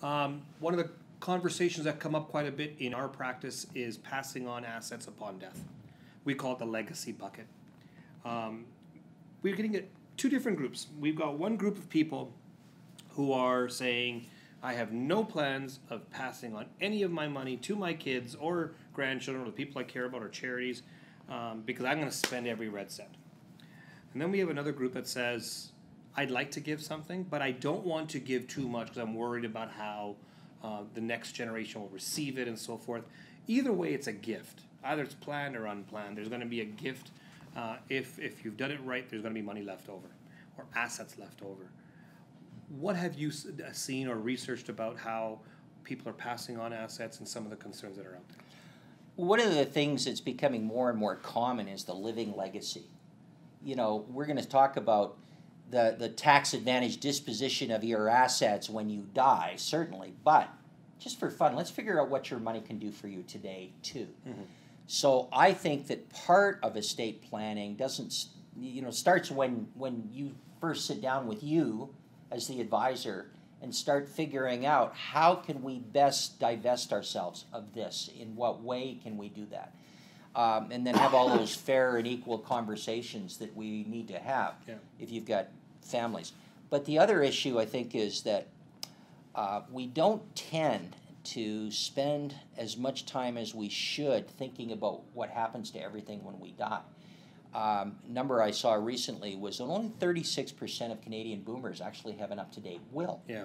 One of the conversations that come up quite a bit in our practice is passing on assets upon death. We call it the legacy bucket. We're getting at two different groups. We've got one group of people who are saying, I have no plans of passing on any of my money to my kids or grandchildren or the people I care about or charities because I'm going to spend every red cent. And then we have another group that says, I'd like to give something, but I don't want to give too much because I'm worried about how the next generation will receive it and so forth. Either way, it's a gift. Either it's planned or unplanned. There's going to be a gift. If you've done it right, there's going to be money left over or assets left over. What have you seen or researched about how people are passing on assets and some of the concerns that are out there? One of the things that's becoming more and more common is the living legacy. You know, we're going to talk about the tax advantage disposition of your assets when you die, certainly, but just for fun, let's figure out what your money can do for you today, too. Mm-hmm. So I think that part of estate planning starts when you first sit down with you as the advisor and start figuring out how can we best divest ourselves of this, in what way can we do that, and then have all those fair and equal conversations that we need to have if you've got families. But the other issue, I think, is that we don't tend to spend as much time as we should thinking about what happens to everything when we die. Number I saw recently was that only 36% of Canadian boomers actually have an up-to-date will. Yeah.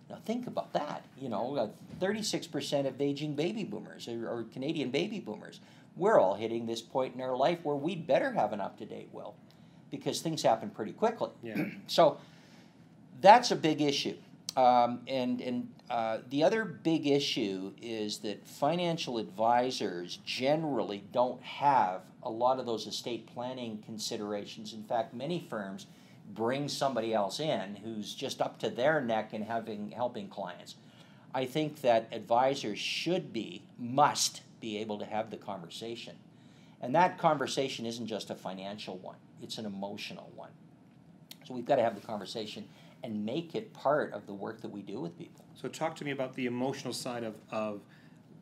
Now think about that. 36% of aging baby boomers or Canadian baby boomers. We're all hitting this point in our life where we'd better have an up-to-date will because things happen pretty quickly. Yeah. So that's a big issue. The other big issue is that financial advisors generally don't have a lot of those estate planning considerations. In fact, many firms bring somebody else in who's just up to their neck in helping clients. I think that advisors must be able to have the conversation. And that conversation isn't just a financial one, it's an emotional one. So we've got to have the conversation and make it part of the work that we do with people. So talk to me about the emotional side of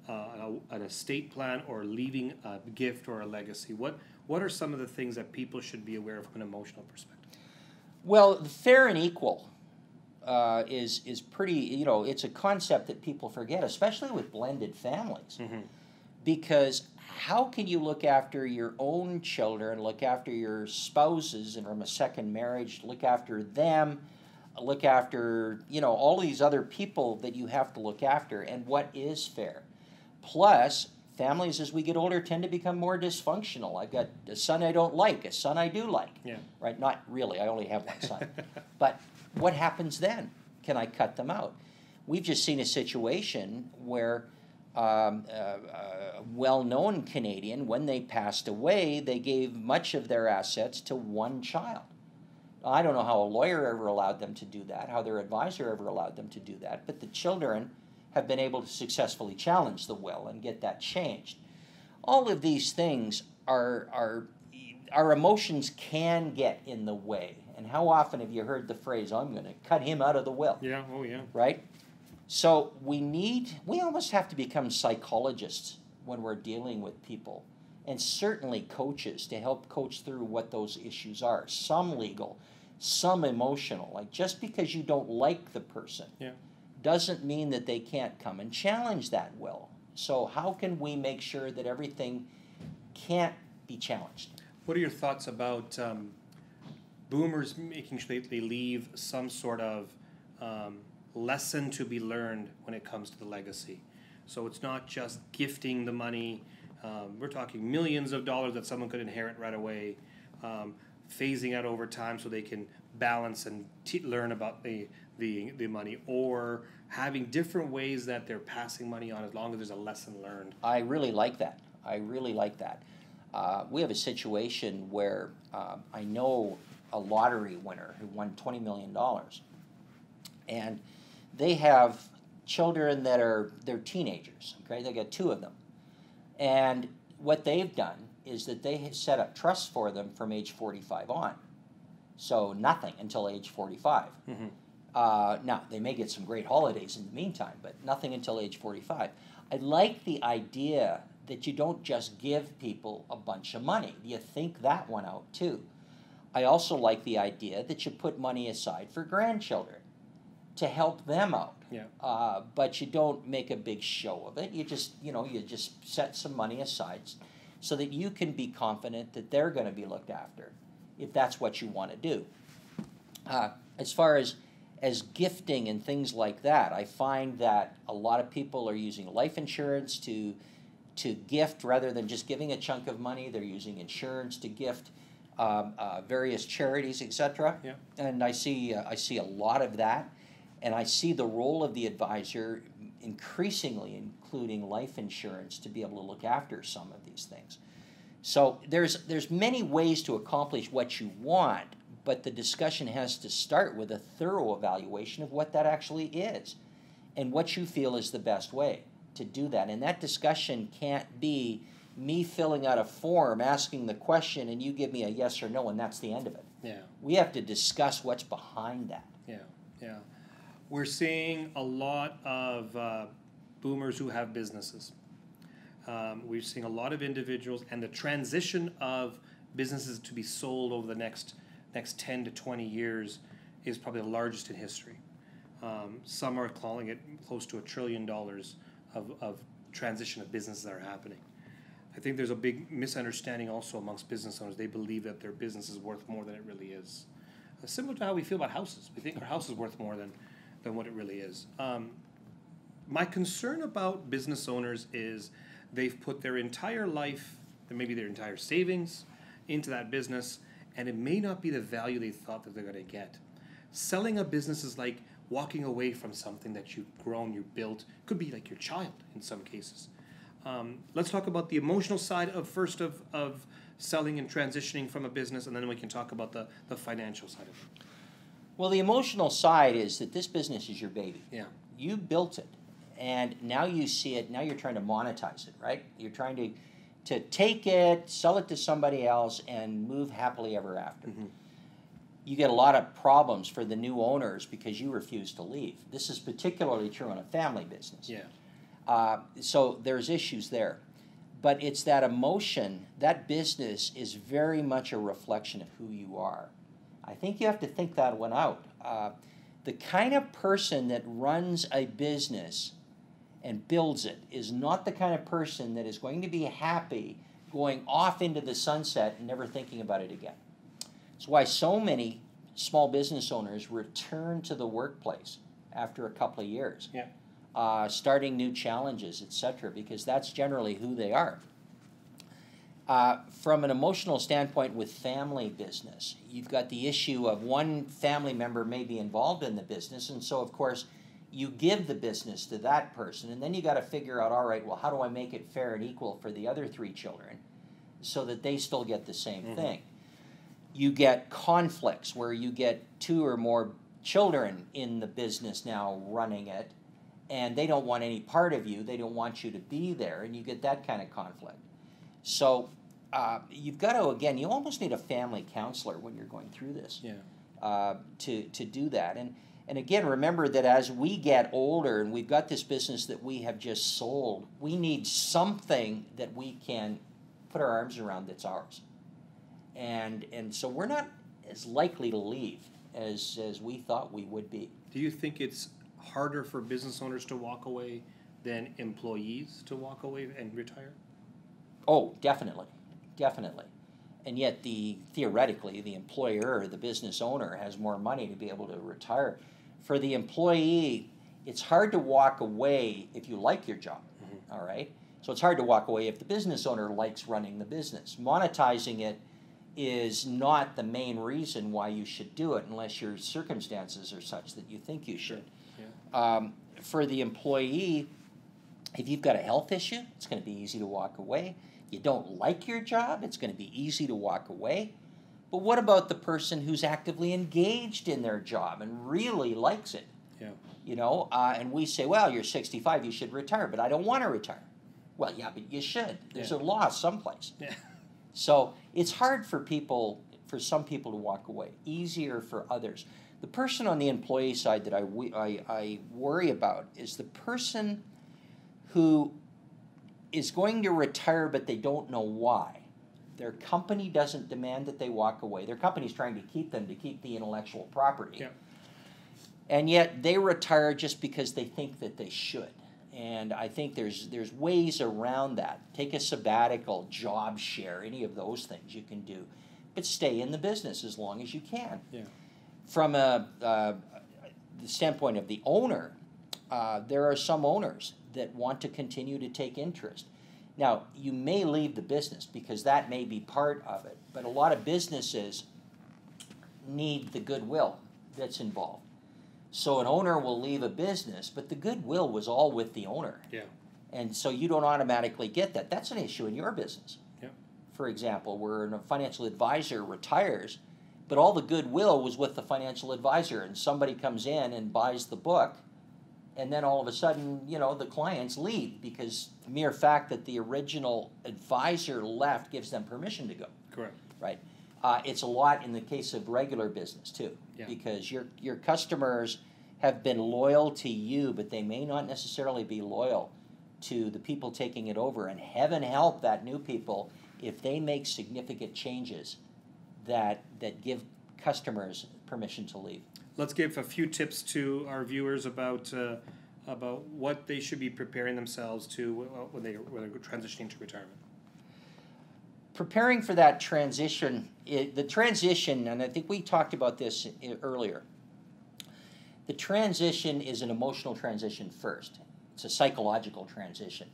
an estate plan or leaving a gift or a legacy. What are some of the things that people should be aware of from an emotional perspective? Well, fair and equal is pretty, it's a concept that people forget, especially with blended families. Mm-hmm. Because how can you look after your own children, look after your spouses and from a second marriage, look after them, look after, all these other people that you have to look after, and what is fair? Plus, families as we get older tend to become more dysfunctional. I've got a son I don't like, a son I do like. Yeah. Right? Not really, I only have one son. But what happens then? Can I cut them out? We've just seen a situation where a well-known Canadian, when they passed away, they gave much of their assets to one child. I don't know how a lawyer ever allowed them to do that, how their advisor ever allowed them to do that, but the children have been able to successfully challenge the will and get that changed. All of these things our emotions can get in the way. And how often have you heard the phrase, I'm going to cut him out of the will? Yeah, oh yeah. Right? So we almost have to become psychologists when we're dealing with people, and certainly coaches to help coach through what those issues are. Some legal, some emotional. Like just because you don't like the person doesn't mean that they can't come and challenge that will. So how can we make sure that everything can't be challenged? What are your thoughts about boomers making sure they leave some sort of lesson to be learned when it comes to the legacy? So it's not just gifting the money. We're talking millions of dollars that someone could inherit right away, phasing out over time so they can balance and learn about the money, or having different ways that they're passing money on as long as there's a lesson learned. I really like that. We have a situation where I know a lottery winner who won $20 million. And they have children they're teenagers, okay? They got two of them. And what they've done is that they have set up trusts for them from age 45 on. So nothing until age 45. Mm-hmm. Now, they may get some great holidays in the meantime, but nothing until age 45. I like the idea that you don't just give people a bunch of money. You think that one out too. I also like the idea that you put money aside for grandchildren to help them out. Yeah. But you don't make a big show of it. You just set some money aside so that you can be confident that they're going to be looked after, if that's what you want to do. As far as gifting and things like that, I find that a lot of people are using life insurance to gift rather than just giving a chunk of money. They're using insurance to gift various charities, etc. Yeah. And I see a lot of that, and I see the role of the advisor increasingly including life insurance to be able to look after some of these things. So there's many ways to accomplish what you want, but the discussion has to start with a thorough evaluation of what that actually is and what you feel is the best way to do that. And that discussion can't be me filling out a form, asking the question, and you give me a yes or no, and that's the end of it. Yeah. We have to discuss what's behind that. Yeah, yeah. We're seeing a lot of boomers who have businesses. We're seeing a lot of individuals, and the transition of businesses to be sold over the next 10 to 20 years is probably the largest in history. Some are calling it close to $1 trillion of transition of businesses that are happening. I think there's a big misunderstanding also amongst business owners. They believe that their business is worth more than it really is. Similar to how we feel about houses. We think our house is worth more than what it really is. My concern about business owners is they've put their entire life, and maybe their entire savings, into that business, and it may not be the value they thought that they're going to get. Selling a business is like walking away from something that you've grown, you've built. Could be like your child in some cases. Let's talk about the emotional side of selling and transitioning from a business, and then we can talk about the financial side of it. Well, the emotional side is that this business is your baby. Yeah. You built it, and now you see it. Now you're trying to monetize it, right? You're trying to take it, sell it to somebody else, and move happily ever after. Mm-hmm. You get a lot of problems for the new owners because you refuse to leave. This is particularly true in a family business. Yeah. So there's issues there. But it's that emotion, that business is very much a reflection of who you are. I think you have to think that one out. The kind of person that runs a business and builds it is not the kind of person that is going to be happy going off into the sunset and never thinking about it again. That's why so many small business owners return to the workplace after a couple of years. Yeah. Starting new challenges, etc., because that's generally who they are. From an emotional standpoint with family business, you've got the issue of one family member may be involved in the business, and so, of course, you give the business to that person, and then you got to figure out, all right, well, how do I make it fair and equal for the other 3 children so that they still get the same mm-hmm. thing? You get conflicts where you get 2 or more children in the business now running it, and they don't want any part of you. They don't want you to be there, and you get that kind of conflict. So you've got to, again, you almost need a family counselor when you're going through this. Yeah. To do that. And again, remember that as we get older and we've got this business that we have just sold, we need something that we can put our arms around that's ours. And so we're not as likely to leave as we thought we would be. Do you think it's harder for business owners to walk away than employees to walk away and retire? Oh, definitely. Definitely. And yet theoretically, the employer or the business owner has more money to be able to retire. For the employee, it's hard to walk away if you like your job, mm-hmm. all right? So it's hard to walk away if the business owner likes running the business. Monetizing it is not the main reason why you should do it unless your circumstances are such that you think you should. Yeah. For the employee, if you've got a health issue, it's going to be easy to walk away. You don't like your job, it's going to be easy to walk away. But what about the person who's actively engaged in their job and really likes it? Yeah. You know, and we say, well, you're 65, you should retire, but I don't want to retire. Well, yeah, but you should. There's a law someplace. Yeah. So it's hard for some people to walk away, easier for others. The person on the employee side that I worry about is the person who is going to retire, but they don't know why. Their company doesn't demand that they walk away. Their company's trying to keep them, to keep the intellectual property. Yeah. And yet they retire just because they think that they should. And I think there's ways around that. Take a sabbatical, job share, any of those things you can do. But stay in the business as long as you can. Yeah. From the standpoint of the owner, there are some owners that want to continue to take interest. Now, you may leave the business because that may be part of it, but a lot of businesses need the goodwill that's involved. So an owner will leave a business, but the goodwill was all with the owner. Yeah. And so you don't automatically get that. That's an issue in your business. Yeah. For example, where a financial advisor retires, but all the goodwill was with the financial advisor, and somebody comes in and buys the book, and then all of a sudden, the clients leave because the mere fact that the original advisor left gives them permission to go. Correct. Right. It's a lot in the case of regular business too, because your customers have been loyal to you, but they may not necessarily be loyal to the people taking it over. And heaven help that new people if they make significant changes that give customers permission to leave. Let's give a few tips to our viewers about what they should be preparing themselves to when they're transitioning to retirement. Preparing for that transition, the transition, and I think we talked about this earlier, the transition is an emotional transition first. It's a psychological transition.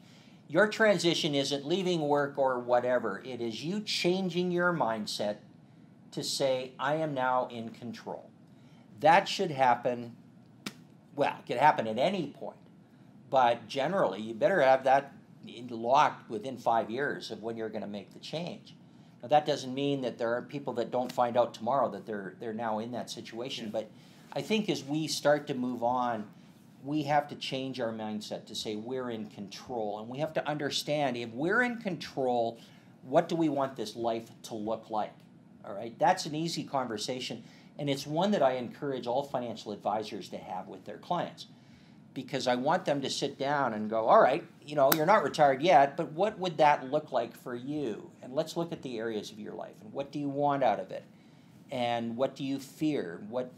Your transition isn't leaving work or whatever. It is you changing your mindset to say, I am now in control. That should happen, well, it could happen at any point, but generally you better have that locked within 5 years of when you're going to make the change. Now that doesn't mean that there are people that don't find out tomorrow that they're now in that situation, but I think as we start to move on, we have to change our mindset to say we're in control, and we have to understand if we're in control, what do we want this life to look like? All right, that's an easy conversation. And it's one that I encourage all financial advisors to have with their clients, because I want them to sit down and go, all right, you're not retired yet, but what would that look like for you? And let's look at the areas of your life, and what do you want out of it? And what do you fear? What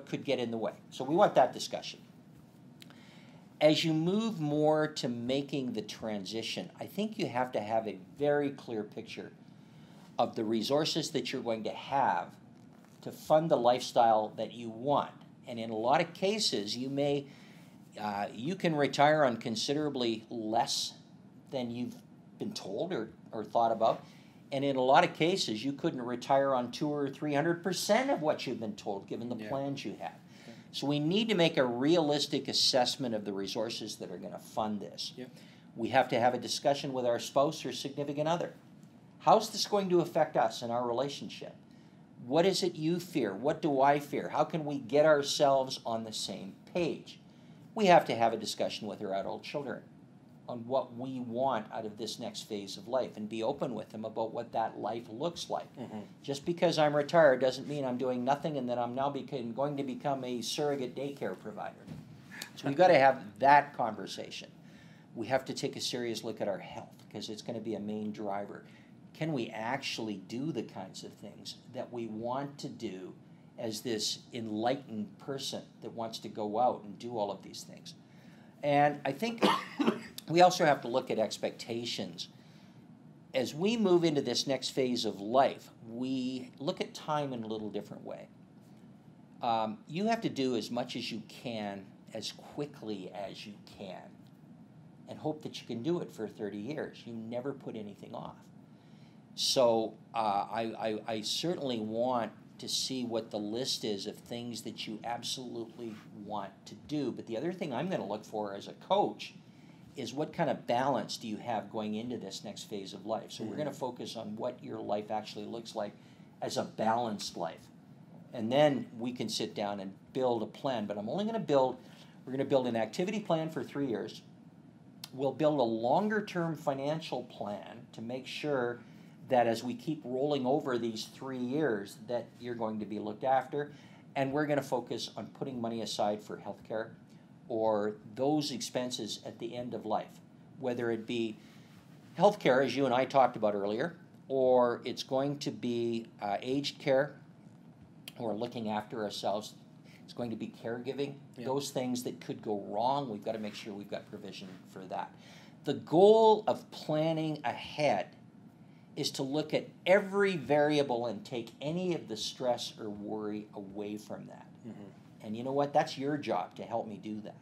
could get in the way? So we want that discussion. As you move more to making the transition, I think you have to have a very clear picture of the resources that you're going to have to fund the lifestyle that you want. And in a lot of cases, you can retire on considerably less than you've been told or thought about. And in a lot of cases, you couldn't retire on 200 or 300% of what you've been told, given the plans you have. Yeah. So we need to make a realistic assessment of the resources that are going to fund this. Yeah. We have to have a discussion with our spouse or significant other. How's this going to affect us in our relationship? What is it you fear? What do I fear? How can we get ourselves on the same page? We have to have a discussion with our adult children on what we want out of this next phase of life and be open with them about what that life looks like. Mm-hmm. Just because I'm retired doesn't mean I'm doing nothing and that I'm now going to become a surrogate daycare provider. So we've got to have that conversation. We have to take a serious look at our health because it's going to be a main driver. Can we actually do the kinds of things that we want to do as this enlightened person that wants to go out and do all of these things? And I think we also have to look at expectations. As we move into this next phase of life, we look at time in a little different way. You have to do as much as you can as quickly as you can and hope that you can do it for 30 years. You never put anything off. So I certainly want to see what the list is of things that you absolutely want to do. But the other thing I'm going to look for as a coach is what kind of balance do you have going into this next phase of life. So we're going to focus on what your life actually looks like as a balanced life. And then we can sit down and build a plan. But we're going to build an activity plan for 3 years. We'll build a longer-term financial plan to make sure that as we keep rolling over these 3 years that you're going to be looked after. and we're going to focus on putting money aside for healthcare or those expenses at the end of life, whether it be healthcare, as you and I talked about earlier, or it's going to be aged care, or looking after ourselves. It's going to be caregiving. Yeah. Those things that could go wrong, we've got to make sure we've got provision for that. The goal of planning ahead is to look at every variable and take any of the stress or worry away from that. And you know what? That's your job to help me do that.